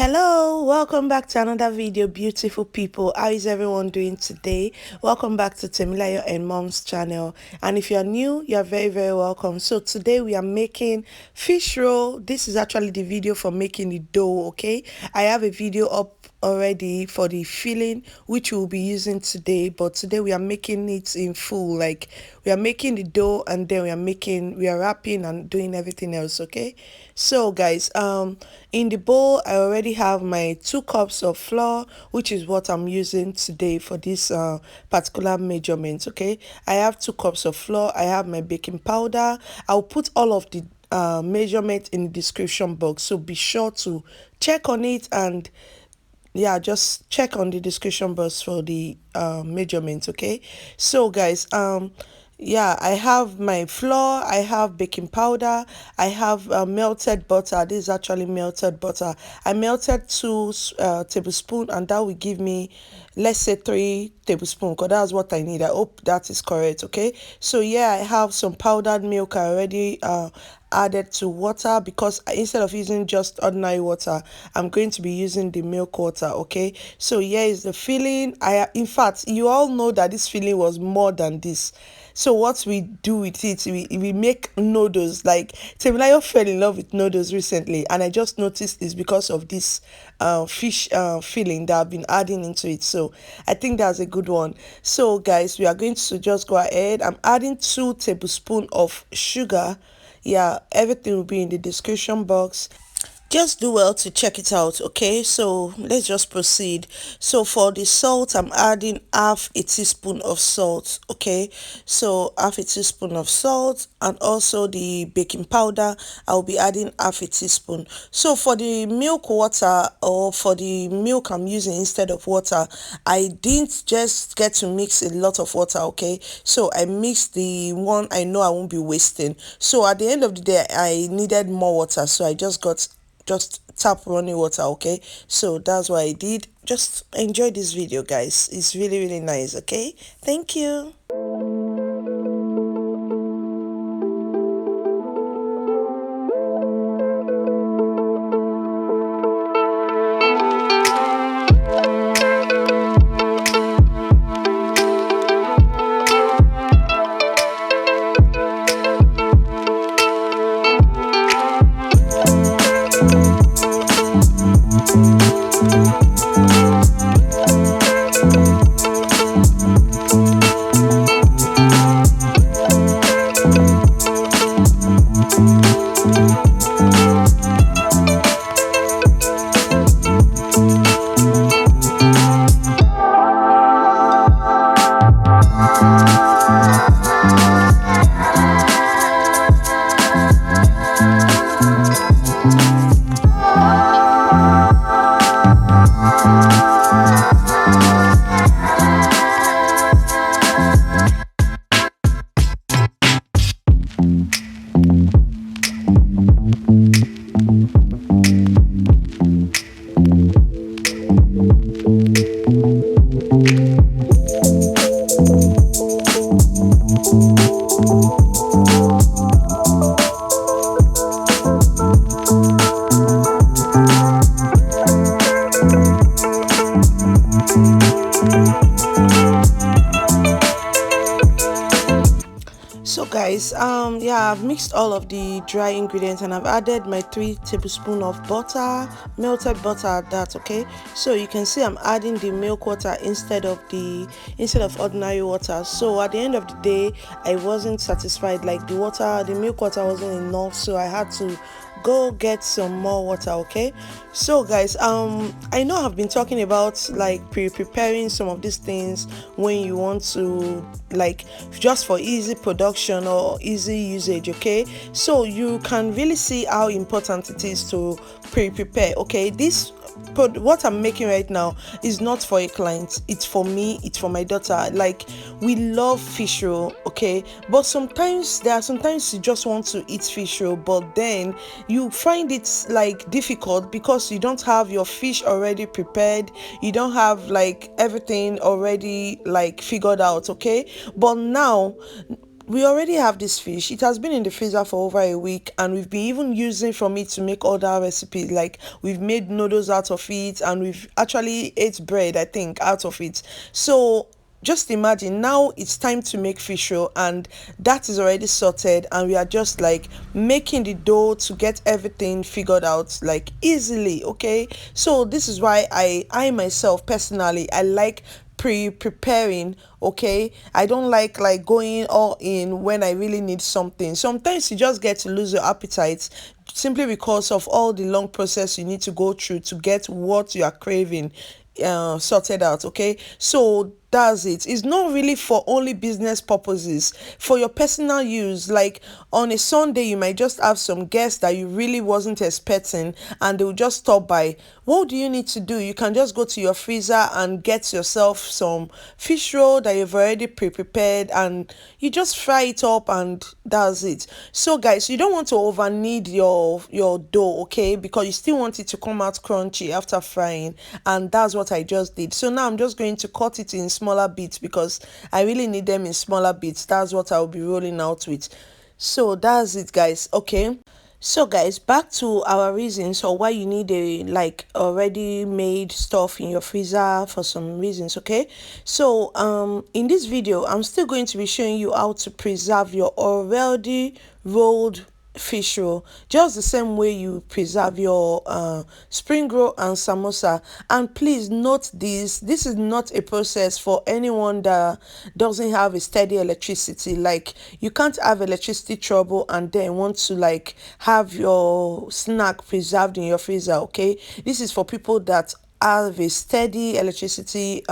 Hello, welcome back to another video, beautiful people. How is everyone doing today? Welcome back to Temilayo and Mom's channel. And if you're new, you're very welcome. So today we are making fish roll. This is actually the video for making the dough. Okay, I have a video up already for the filling which we'll be using today, but today we are making it in full. Like, we are making the dough and then we are wrapping and doing everything else. Okay, so guys, in the bowl I already have my 2 cups of flour, which is what I'm using today for this particular measurement. Okay, I have 2 cups of flour, I have my baking powder. I'll put all of the measurement in the description box, so be sure to check on it, and yeah, just check on the description box for the measurements. Okay, so guys, yeah, I have my flour, I have baking powder, I have melted butter. This is actually melted butter. I melted 2 tablespoons, and that will give me, let's say, 3 tablespoons, because that's what I need. I hope that is correct. Okay, so yeah, I have some powdered milk I already added to water, because instead of using just ordinary water, I'm going to be using the milk water. Okay, so here is the filling. In fact, you all know that this filling was more than this. So what we do with it, we make noodles. Like, Temilayo fell in love with noodles recently, and I just noticed it's because of this fish filling that I've been adding into it. So I think that's a good one. So guys, we are going to just go ahead. I'm adding 2 tablespoons of sugar. Yeah, everything will be in the description box. Just do well to check it out. Okay, so let's just proceed. So for the salt, I'm adding half a teaspoon of salt. Okay, so half a teaspoon of salt, and also the baking powder, I'll be adding half a teaspoon. So for the milk water, or for the milk I'm using instead of water, I didn't just get to mix a lot of water. Okay, so I mixed the one I know I won't be wasting. So at the end of the day, I needed more water, so I just tap running water. Okay, so that's what I did. Just enjoy this video, guys. It's really nice. Okay, thank you. So guys, yeah, I've mixed all of the dry ingredients, and I've added my 3 tablespoons of butter, melted butter at that. Okay, so you can see I'm adding the milk water instead of ordinary water. So at the end of the day, I wasn't satisfied. Like, the milk water wasn't enough, so I had to go get some more water. Okay, so guys, I know I've been talking about like preparing some of these things when you want to, like, just for easy production or easy usage. Okay, so you can really see how important it is to prepare. Okay, what I'm making right now is not for a client, it's for me, it's for my daughter. Like, we love fish roll. Okay, but sometimes you just want to eat fish roll, but then you find it like difficult because you don't have your fish already prepared, you don't have like everything already like figured out. Okay, but now we already have this fish. It has been in the freezer for over a week, and we've been even using from it to make other recipes. Like we've made noodles out of it, and we've actually ate bread, I think, out of it. So just imagine now it's time to make fish roll, and that is already sorted, and we are just like making the dough to get everything figured out like easily. Okay, so this is why I myself personally, I like preparing. Okay, I don't like going all in when I really need something. Sometimes you just get to lose your appetite simply because of all the long process you need to go through to get what you are craving sorted out. Okay, so that's it. It's not really for only business purposes, for your personal use. Like on a Sunday you might just have some guests that you really wasn't expecting, and they will just stop by. What do you need to do? You can just go to your freezer and get yourself some fish roll that you've already prepared, and you just fry it up, and that's it. So guys, you don't want to over knead your dough, okay, because you still want it to come out crunchy after frying, and that's what I just did. So now I'm just going to cut it in smaller bits because I really need them in smaller bits. That's what I'll be rolling out with. So that's it, guys. Okay, so guys, back to our reasons or why you need a like already made stuff in your freezer for some reasons. Okay, so in this video I'm still going to be showing you how to preserve your already rolled fish roll, just the same way you preserve your spring roll and samosa. And please note this is not a process for anyone that doesn't have a steady electricity. Like you can't have electricity trouble and then want to like have your snack preserved in your freezer. Okay, this is for people that have a steady electricity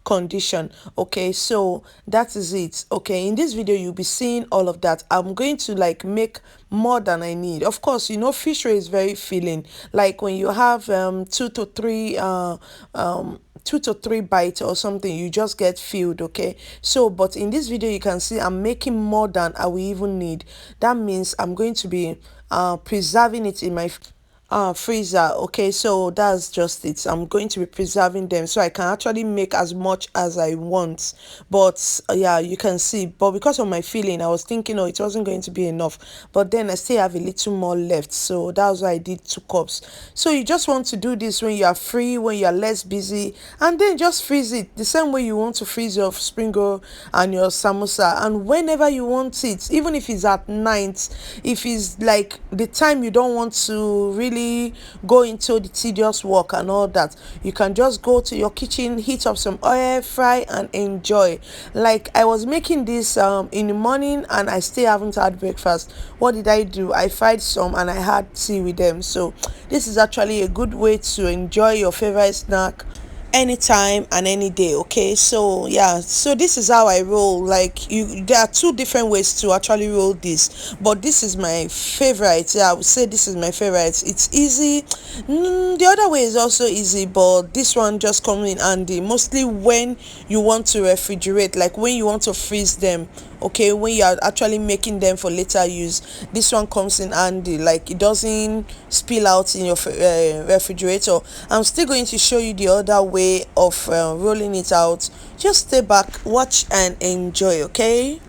condition. Okay, so that is it. Okay, in this video you'll be seeing all of that. I'm going to like make more than I need. Of course, you know, fish roll is very filling. Like when you have 2 to 3 bites or something, you just get filled. Okay, so but in this video you can see I'm making more than I will even need. That means I'm going to be preserving it in my freezer. Okay, so that's just it. I'm going to be preserving them so I can actually make as much as I want. But yeah, you can see, but because of my feeling I was thinking, oh, it wasn't going to be enough, but then I still have a little more left, so that's why I did 2 cups. So you just want to do this when you are free, when you are less busy, and then just freeze it the same way you want to freeze your spring roll and your samosa, and whenever you want it, even if it's at night, if it's like the time you don't want to really go into the tedious work and all that, you can just go to your kitchen, heat up some oil, fry and enjoy. Like I was making this in the morning and I still haven't had breakfast. What did I do? I fried some and I had tea with them. So this is actually a good way to enjoy your favorite snack anytime and any day. Okay, so yeah, so this is how I roll. Like there are 2 different ways to actually roll this, but this is my favorite. Yeah, I would say this is my favorite. It's easy. The other way is also easy, but this one just comes in handy mostly when you want to refrigerate, like when you want to freeze them. Okay, when you are actually making them for later use, this one comes in handy. Like it doesn't spill out in your refrigerator. I'm still going to show you the other way of rolling it out. Just stay back, watch and enjoy. Okay.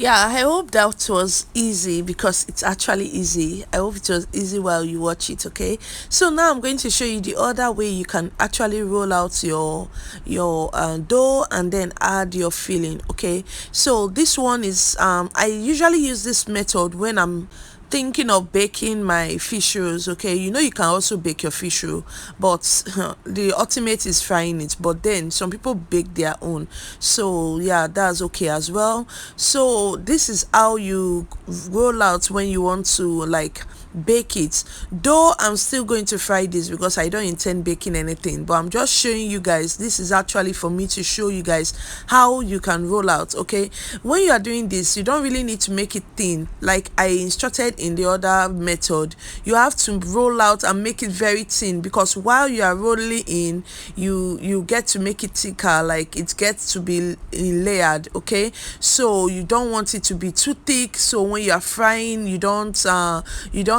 Yeah, I hope that was easy because it's actually easy. I hope it was easy while you watch it, okay? So now I'm going to show you the other way you can actually roll out your dough and then add your filling, okay? So this one is I usually use this method when I'm thinking of baking my fish rolls. Okay, you know you can also bake your fish roll, but the ultimate is frying it, but then some people bake their own, so yeah, that's okay as well. So this is how you roll out when you want to like bake it, though I'm still going to fry this because I don't intend baking anything, but I'm just showing you guys. This is actually for me to show you guys how you can roll out. Okay, when you are doing this, you don't really need to make it thin like I instructed in the other method. You have to roll out and make it very thin, because while you are rolling in, you get to make it thicker, like it gets to be layered. Okay, so you don't want it to be too thick, so when you are frying, you don't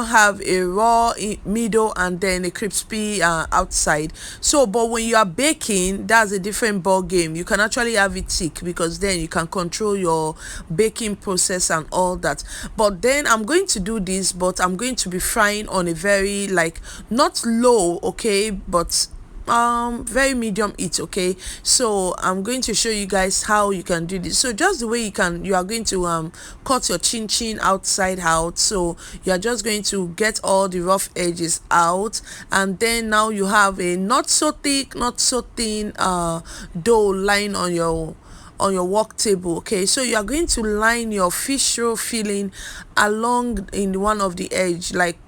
have a raw middle and then a crispy outside. So but when you are baking, that's a different ball game. You can actually have it thick because then you can control your baking process and all that. But then I'm going to do this, but I'm going to be frying on a very, like, not low, okay, but very medium heat. Okay, so I'm going to show you guys how you can do this. So just the way you are going to cut your chin outside out. So you are just going to get all the rough edges out, and then now you have a not so thick, not so thin dough lying on your work table. Okay, so you are going to line your fish roll filling along in one of the edge, like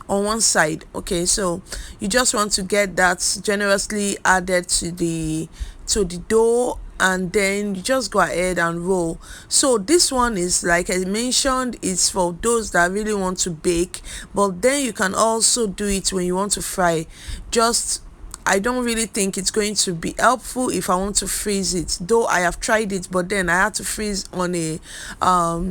on one side. Okay, so you just want to get that generously added to the dough, and then you just go ahead and roll. So this one is, like I mentioned, it's for those that really want to bake, but then you can also do it when you want to fry. Just, I don't really think it's going to be helpful if I want to freeze it, though I have tried it, but then I had to freeze on a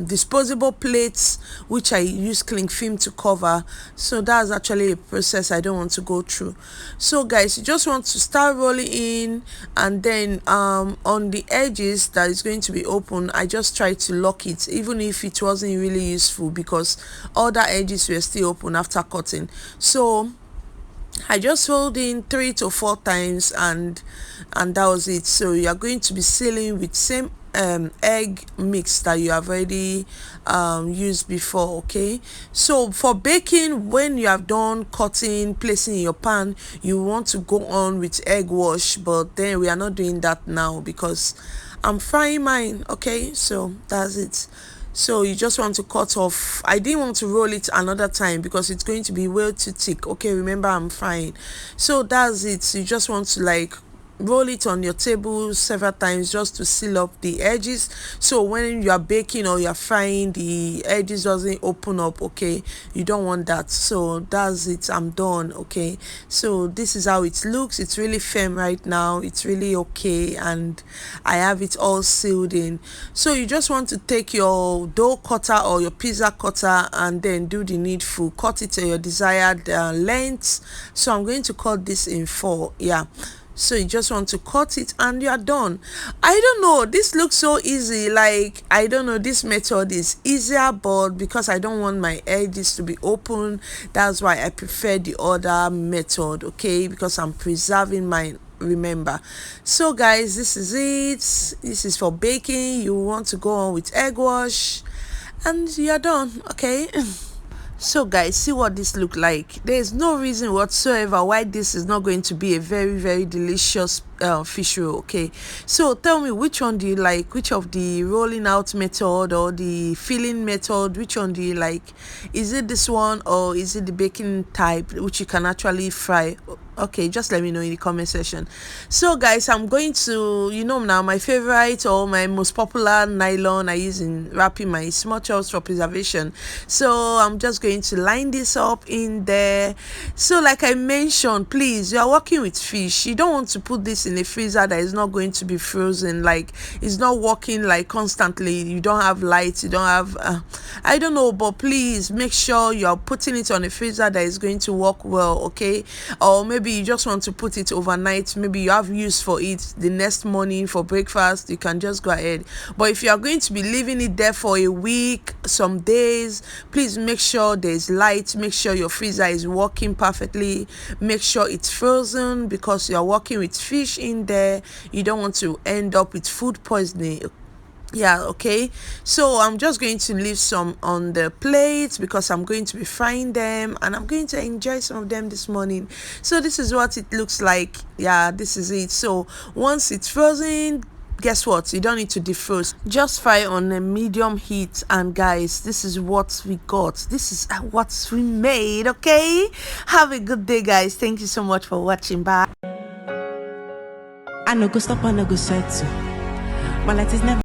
disposable plates, which I use cling film to cover. So that's actually a process I don't want to go through. So guys, you just want to start rolling in, and then on the edges that is going to be open, I just try to lock it, even if it wasn't really useful because other edges were still open after cutting. So I just rolled in 3 to 4 times, and that was it. So you are going to be sealing with same egg mix that you have already used before. Okay, so for baking, when you have done cutting, placing in your pan, you want to go on with egg wash, but then we are not doing that now because I'm frying mine. Okay, so that's it. So you just want to cut off. I didn't want to roll it another time because it's going to be way too thick. Okay, remember I'm frying. So that's it. You just want to like roll it on your table several times just to seal up the edges, so when you are baking or you are frying, the edges doesn't open up. Okay, you don't want that. So that's it, I'm done. Okay, so this is how it looks. It's really firm right now, it's really okay, and I have it all sealed in. So you just want to take your dough cutter or your pizza cutter and then do the needful, cut it to your desired length. So I'm going to cut this in 4. Yeah, so you just want to cut it and you are done. I don't know, this looks so easy, like I don't know, this method is easier, but because I don't want my edges to be open, that's why I prefer the other method. Okay, because I'm preserving mine, remember. So guys, this is it. This is for baking. You want to go on with egg wash and you're done. Okay. So guys, see what this look like. There is no reason whatsoever why this is not going to be a very delicious fish roll. Okay, so tell me, which one do you like? Which of the rolling out method or the filling method, which one do you like? Is it this one or is it the baking type, which you can actually fry? Okay, just let me know in the comment section. So guys, I'm going to, you know now, my favorite or my most popular nylon I use in wrapping my small chops for preservation. So I'm just going to line this up in there. So like I mentioned, please, you are working with fish, you don't want to put this in a freezer that is not going to be frozen, like it's not working like constantly, you don't have light, you don't have I don't know, but please make sure you are putting it on a freezer that is going to work well. Okay, or maybe maybe you just want to put it overnight, maybe you have use for it the next morning for breakfast, you can just go ahead. But if you are going to be leaving it there for a week, some days, please make sure there's light, make sure your freezer is working perfectly, make sure it's frozen, because you're working with fish in there. You don't want to end up with food poisoning. Yeah, okay, so I'm just going to leave some on the plate because I'm going to be frying them and I'm going to enjoy some of them this morning. So this is what it looks like. Yeah, this is it. So once it's frozen, guess what, you don't need to defrost, just fry on a medium heat. And guys, this is what we got, this is what we made. Okay, have a good day, guys. Thank you so much for watching. Bye. I no go stop, I no go settle. My light is never